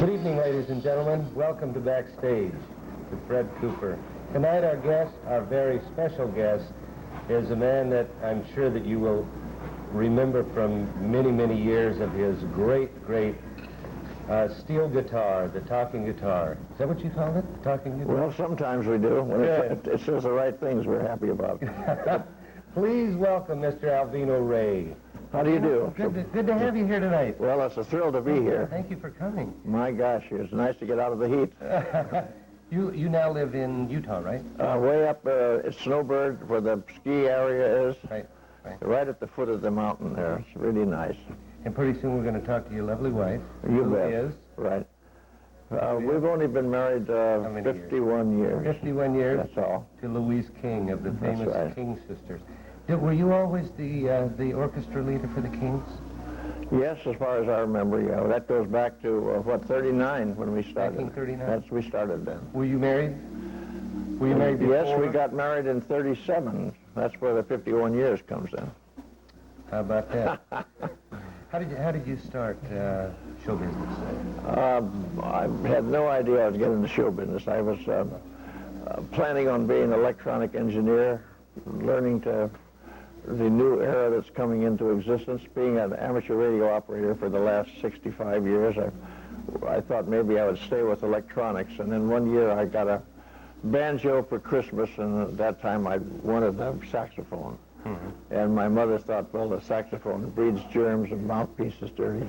Good evening, ladies and gentlemen. Welcome to Backstage with Fred Cooper. Tonight our guest, our very special guest, is a man that I'm sure that you will remember from many, many years of his great steel guitar, the talking guitar. Is that what you called it, the talking guitar? Well, sometimes we do. When it says the right things we're happy about. Please welcome Mr. Alvino Rey. How do you do? Good to have you here tonight. Well, it's a thrill to be here. Thank you for coming. My gosh, it's nice to get out of the heat. You now live in Utah, right? Way up at Snowbird, where the ski area is. Right. Right at the foot of the mountain there. It's really nice. And pretty soon we're going to talk to your lovely wife. You who bet. is? Right. We've only been married 51 years. 51 years? That's all. To Luise King of the famous right. King sisters. Were you always the orchestra leader for the Kings? Yes, as far as I remember, yeah. That goes back to, 39 when we started. 1939? We started then. Were you married? Were you married before? Yes, we got married in 37. That's where the 51 years comes in. How about that? How did you start show business? I had no idea I was getting into show business. I was planning on being an electronic engineer, learning the new era that's coming into existence. Being an amateur radio operator for the last 65 years, I thought maybe I would stay with electronics. And then one year I got a banjo for Christmas, and at that time I wanted a saxophone. Mm-hmm. And my mother thought, well, the saxophone breeds germs and mouthpiece is dirty.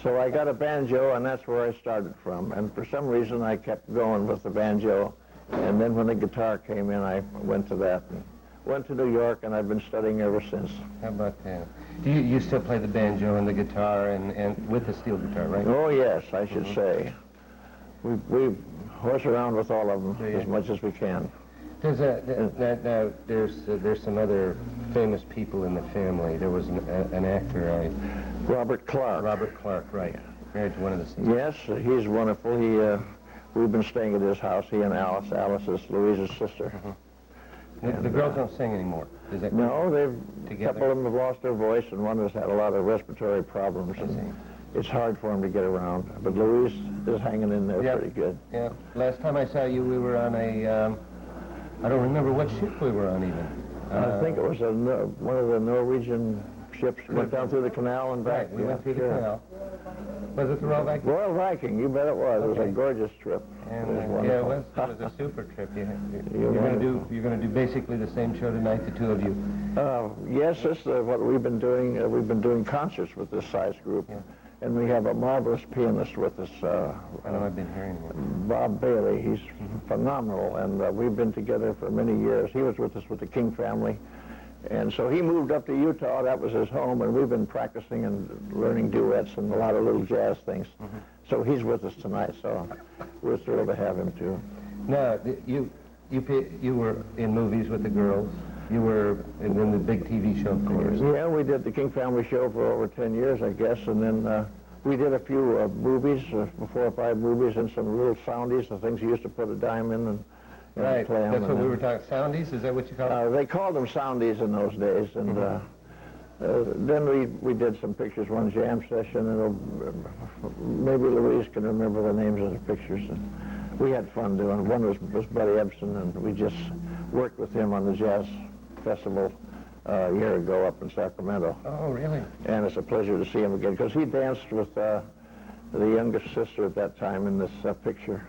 So I got a banjo, and that's where I started from. And for some reason, I kept going with the banjo. And then when the guitar came in, I went to that. And went to New York, and I've been studying ever since. How about that? Do you still play the banjo and the guitar and with the steel guitar, right? Oh, yes, I should say. We horse around with all of them as much as we can. There's some other famous people in the family. There was an actor, Robert Clark. Robert Clark, right. Married to one of the sisters. Yes, he's wonderful. We've been staying at his house, he and Alice. Alice is Louise's sister. Mm-hmm. The girls don't sing anymore. Is that no, a together? Couple of them have lost their voice, and one has had a lot of respiratory problems. And it's hard for him to get around. But Louise is hanging in there pretty good. Yeah. Last time I saw you, we were on a, I don't remember what ship we were on even. I think it was one of the Norwegian ships. Went down through the canal and back. Right, we went through the canal. Was it the Royal Viking? Royal Viking, you bet it was. Okay. It was a gorgeous trip. And it was a super trip. You're going to do basically the same show tonight, the two of you. Yes, this is what we've been doing. We've been doing concerts with this size group. Yeah. And we have a marvelous pianist with us. I know, I've been hearing him. Bob Bailey. He's phenomenal, and we've been together for many years. He was with us with the King family. And so he moved up to Utah. That was his home, and we've been practicing and learning duets and a lot of little jazz things. Mm-hmm. So he's with us tonight, so we're thrilled to have him, too. Now, you were in movies with the girls. You were in the big TV show, of course. Yeah, we did the King family show for over 10 years, I guess, and then we did a few movies, 4 or 5 movies, and some little soundies, the things you used to put a dime in and right, play them. That's what we were talking, soundies, is that what you call it? They called them soundies in those days, and then we did some pictures, one jam session, and maybe Louise can remember the names of the pictures. And we had fun doing it. One was Buddy Ebsen, and we just worked with him on the jazz festival a year ago up in Sacramento. Oh, really? And it's a pleasure to see him again, because he danced with the youngest sister at that time in this picture.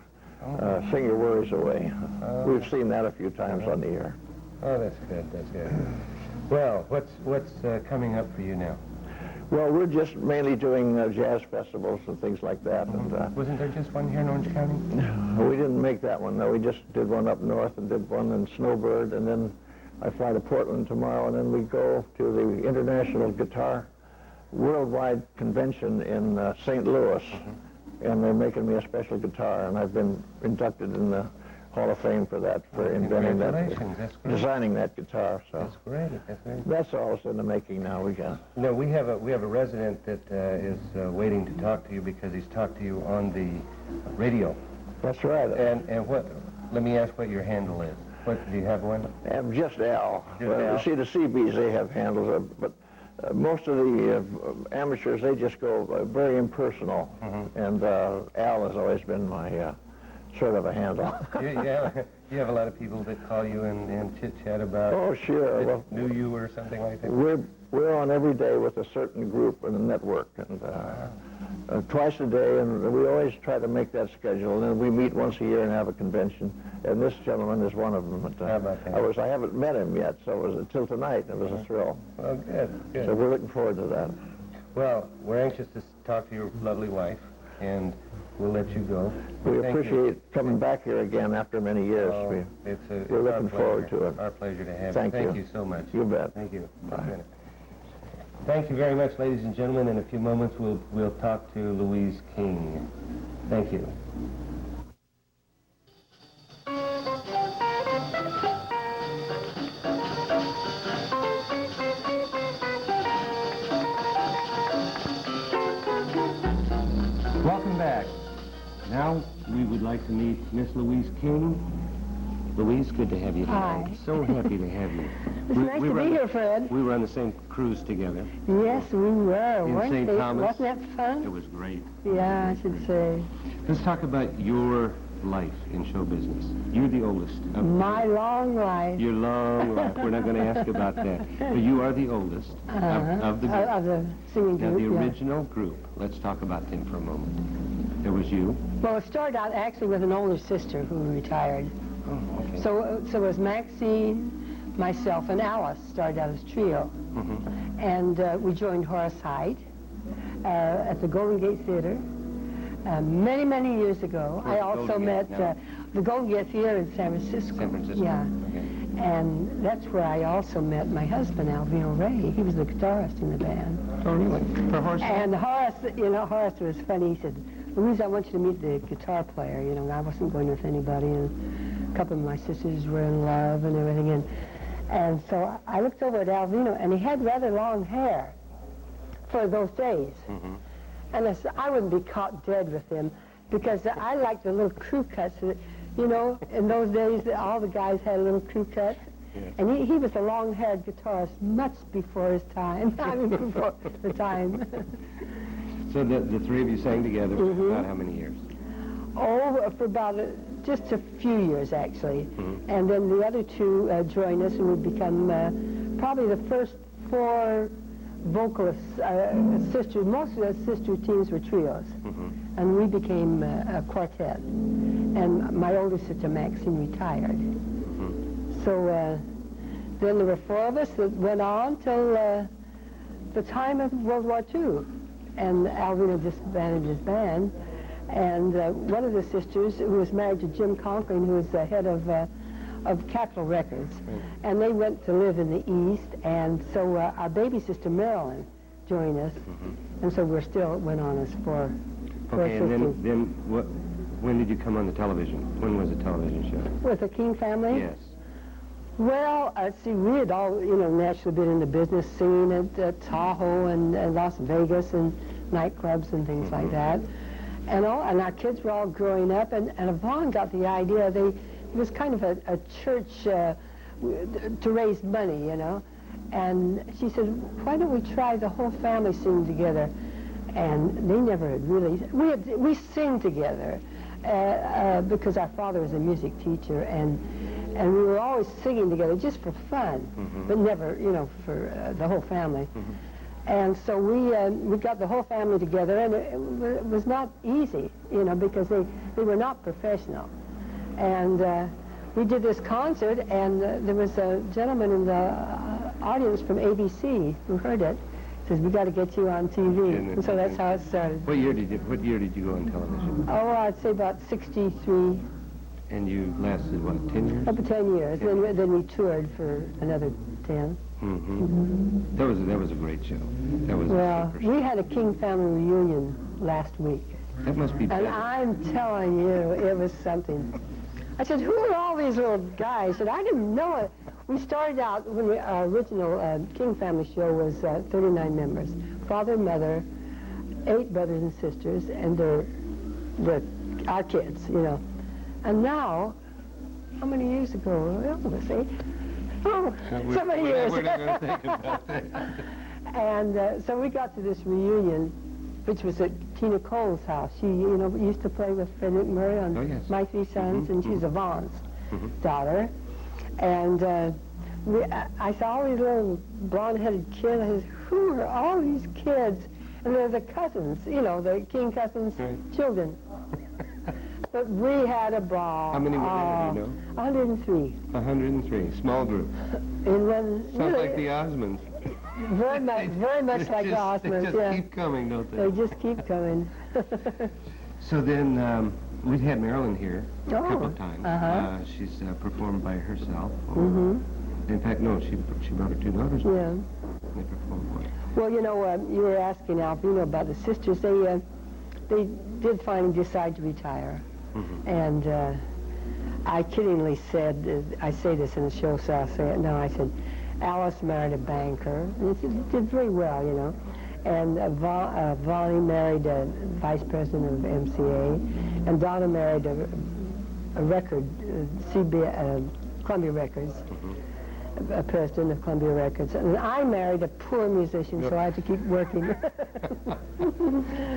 Sing Your Worries Away. We've seen that a few times on the air. Oh, that's good, that's good. Well, what's coming up for you now? Well, we're just mainly doing jazz festivals and things like that. Mm-hmm. And wasn't there just one here in Orange County? We didn't make that one. No, we just did one up north and did one in Snowbird, and then I fly to Portland tomorrow, and then we go to the International Guitar Worldwide Convention in St. Louis. Mm-hmm. And they're making me a special guitar, and I've been inducted in the Hall of Fame for that, for inventing that, designing that guitar. So that's great. That's great. That's all in the making now. We have a resident that is waiting to talk to you because he's talked to you on the radio. That's right. And what? Let me ask what your handle is. What do you have one? Just Al. Just Al. See, the CBs, they have handles, but most of the amateurs, they just go very impersonal. And Al has always been my sort of a handle. You have a lot of people that call you and chit-chat about Oh, sure. Well, knew you or something like that? We're on every day with a certain group in the network, and twice a day, and we always try to make that schedule. And then we meet once a year and have a convention, and this gentleman is one of them. How about that? I haven't met him yet, so it was until tonight. It was a thrill. Oh, good. So we're looking forward to that. Well, we're anxious to talk to your lovely wife, and we'll let you go. We Thank appreciate you. coming back here again after many years. Oh, We're looking forward to it. Our pleasure to have Thank you. you. Thank you so much. You bet. Thank you. Bye. Thank you very much, ladies and gentlemen. In a few moments, we'll talk to Luise King. Thank you. Welcome back. Now we would like to meet Miss Luise King. Louise, good to have you here. Hi. So happy to have you. It's nice to be here, Fred. We were on the same cruise together. Yes, we were. In Weren't St. they? Thomas. Wasn't that It fun? was great. Yeah, I should say. Let's talk about your life in show business. You're the oldest. My long life. Your long life. We're not going to ask about that. But you are the oldest of the group. Of the singing Now, group, the yeah. original group. Let's talk about them for a moment. There was you. Well, it started out actually with an older sister who retired. Oh, okay. So it was Maxine, myself, and Alice started out as trio. And we joined Horace Height at the Golden Gate Theater many, many years ago. Where's I also Golden Gate met now? the Golden Gate Theater in San Francisco. San Francisco. Yeah. Okay. And that's where I also met my husband, Alvino Rey. He was the guitarist in the band. Oh, really? For Horace? And Horace, Horace was funny. He said, Louise, I want you to meet the guitar player. You know, I wasn't going with anybody, and a couple of my sisters were in love and everything. And so I looked over at Alvino, and he had rather long hair for those days. And I said, I wouldn't be caught dead with him, because I liked the little crew cuts. You know, in those days, all the guys had little crew cuts. Yes. And he was a long-haired guitarist much before his time. I mean, before the time. So the three of you sang together for about how many years? Oh, for about just a few years, actually. And then the other two joined us, and we become probably the first four vocalists, sisters. Most of the sister teams were trios. And we became a quartet. And my older sister, Maxine, retired. So then there were four of us that went on till the time of World War II. And Alvino disbanded his band. And one of the sisters, who was married to Jim Conklin, who was the head of Capitol Records, and they went to live in the East. And so our baby sister, Marilyn, joined us. And so it went on as four Okay, sisters. and then when did you come on the television? When was the television show? With the King family? Yes. Well, see, we had all, naturally been in the business, singing at Tahoe and Las Vegas and nightclubs and things like that. And our kids were all growing up, and Yvonne got the idea. It was kind of a church to raise money, And she said, why don't we try the whole family singing together? And they never had really, we sing together because our father was a music teacher, and we were always singing together just for fun, but never, for the whole family. And so we got the whole family together, and it was not easy, because they were not professional. And we did this concert, and there was a gentleman in the audience from ABC who heard it. Says, we got to get you on TV. And so that's how it started. What year did you go on television? Oh, I'd say about 63. And you lasted, what, 10 years? Up to 10 years. Then we toured for another 10. That was a great show. That was Well, a super show. we had a King family reunion last week. That must be And better. I'm telling you, it was something. I said, who are all these little guys? And I didn't know it. We started out, when our original King family show was 39 members. Father, mother, 8 brothers and sisters, and our kids, And now, how many years ago? Well, let's see. Oh, so many years. We're not going to think about that. And so we got to this reunion, which was at Tina Cole's house. She, used to play with Fred McMurray on My Three Sons, and she's Yvonne's daughter. And I saw all these little blonde-headed kids. I said, who are all these kids? And they're the cousins, the King cousins' children. But we had a ball. How many were there, do you know? 103. 103, small group. And then, Sounds like the Osmonds. very much like the Osmonds, They just keep coming, don't they? They just keep coming. So then, we've had Marilyn here a couple of times. Uh-huh. She's performed by herself. In fact, no, she brought her two daughters. Yeah. They performed for her. Well, you were asking Alvino about the sisters. They did finally decide to retire. And I kiddingly said, I say this in the show, so I'll say it now. I said, Alice married a banker. And she did very well, And Vonnie married a vice president of MCA. And Donna married a record, Columbia Records. A president of Columbia Records. And I married a poor musician, so I had to keep working.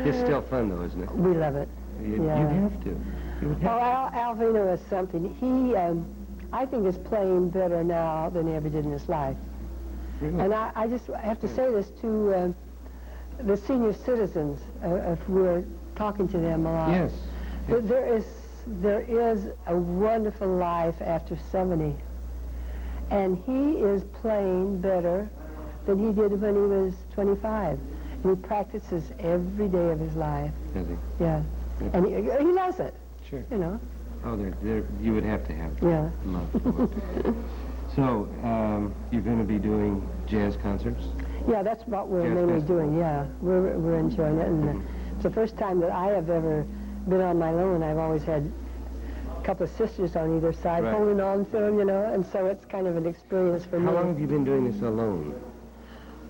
It's still fun, though, isn't it? We love it. You have to. Alvino is something. He, I think, is playing better now than he ever did in his life. Really? And I just have to say this to the senior citizens, if we're talking to them a lot. Yes. But there is a wonderful life after 70. And he is playing better than he did when he was 25. And he practices every day of his life. Does he? Yeah. And he loves it. Sure. Oh, you would have to have love for it. So, you're going to be doing jazz concerts? Yeah, that's what we're Jazz mainly festival. doing, yeah. We're enjoying it. And it's the first time that I have ever been on my own. I've always had a couple of sisters on either side holding on to them, and so it's kind of an experience for me. How long have you been doing this alone?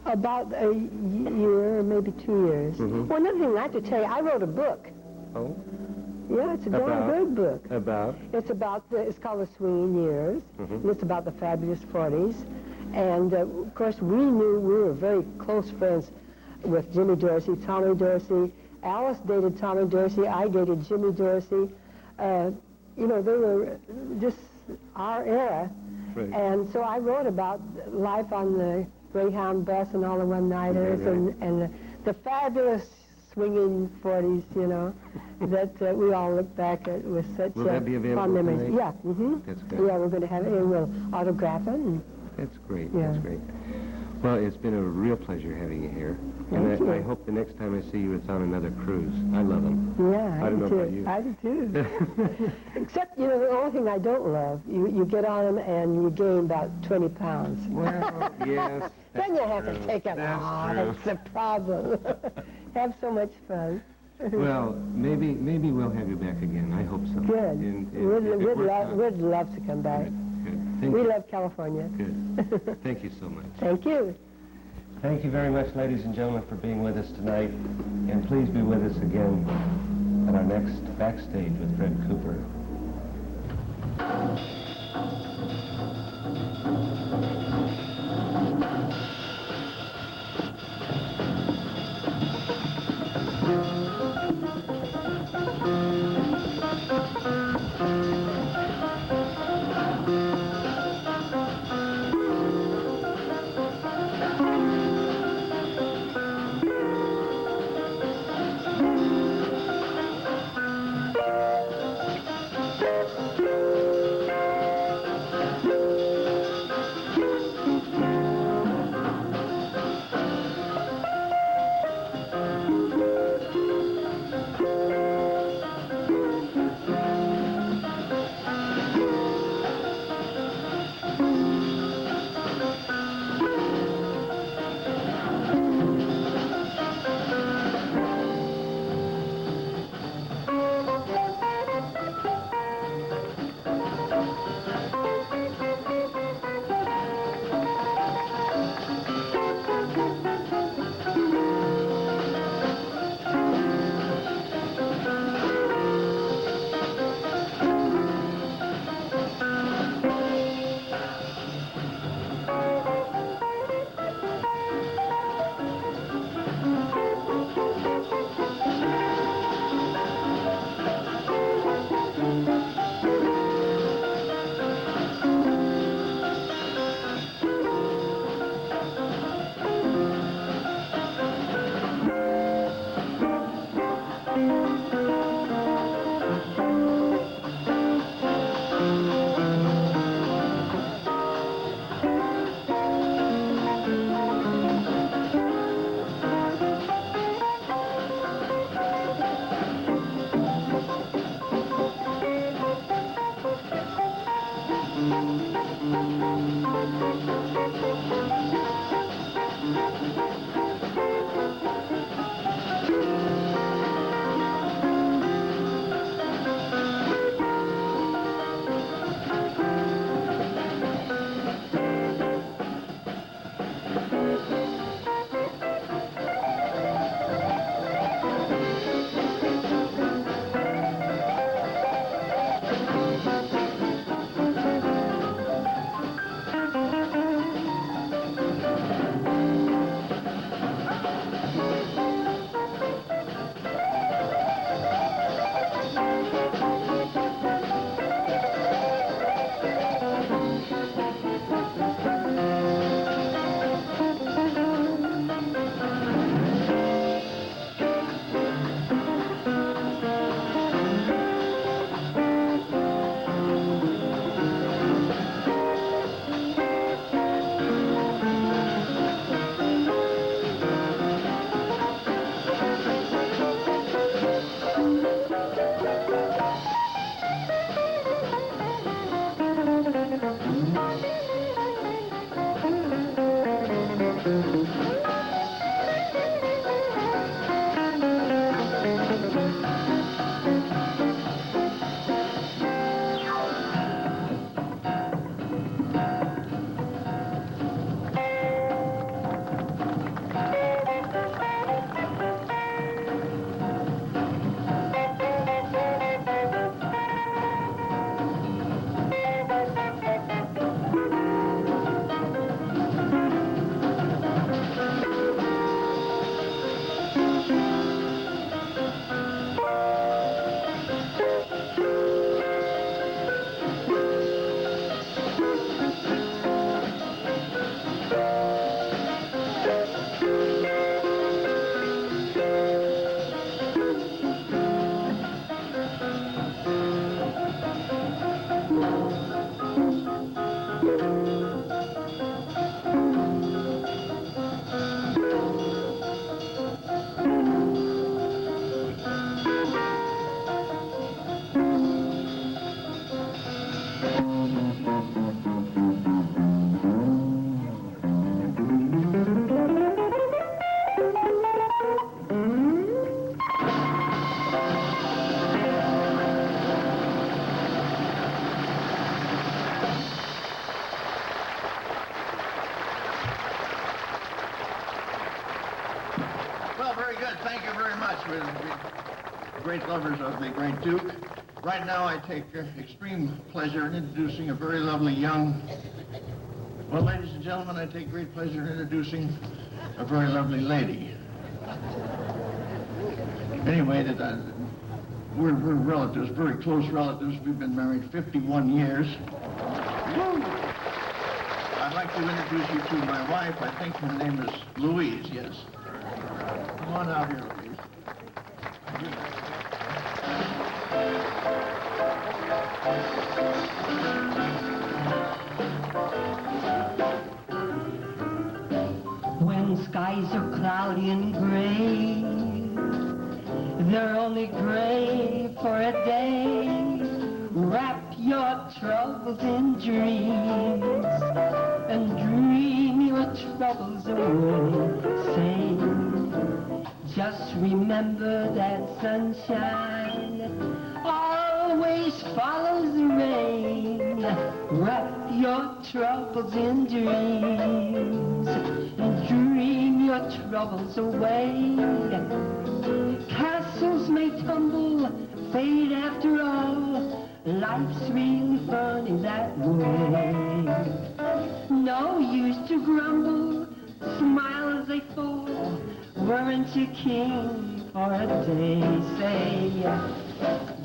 About a year, maybe 2 years. Well, another thing I have to tell you, I wrote a book. Oh? Yeah, it's a darn good book. About? It's it's called The Swinging Years, and it's about the fabulous 40s. And, of course, we were very close friends with Jimmy Dorsey, Tommy Dorsey. Alice dated Tommy Dorsey. I dated Jimmy Dorsey. They were just our era. Right. And so I wrote about life on the Greyhound bus and all the one-nighters and the fabulous swinging 40s, that we all look back at with such Will that be available fond memories. tonight? Yeah, That's good. Yeah, we're going to have it, and we'll autograph it. And That's great. Yeah. That's great. Well, it's been a real pleasure having you here. Thank you. I hope the next time I see you, it's on another cruise. I love them. Yeah, I don't know do about too. you. I do too. Except, the only thing I don't love, you get on them and you gain about 20 pounds. Well, yes. Then you have to take it That's off. true. It's a problem. Have so much fun. Well, maybe we'll have you back again. I hope so. Good. And if it works out- We'd love to come back. Good. Thank We you. love California. Good. Thank you so much. Thank you. Thank you very much, ladies and gentlemen, for being with us tonight. And please be with us again at our next Backstage with Fred Cooper. with the great lovers of the great Duke. Right now I take extreme pleasure in introducing a very lovely young... Well, ladies and gentlemen, I take great pleasure in introducing a very lovely lady. Anyway, we're relatives, very close relatives. We've been married 51 years. I'd like to introduce you to my wife. I think her name is Louise, yes. Come on out here, Louise. When skies are cloudy and gray, they're only gray for a day. Wrap your troubles in dreams and dream your troubles away. Say, just remember that sunshine always follows the rain. Wrap your troubles in dreams and dream your troubles away. Castles may tumble, fade after all. Life's really funny that way. No use to grumble, smile as they fall. Weren't you king for a day? Say,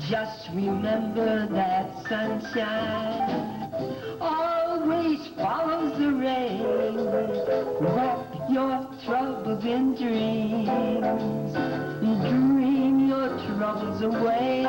just remember that sunshine always follows the rain. Wrap your troubles in dreams, dream your troubles away.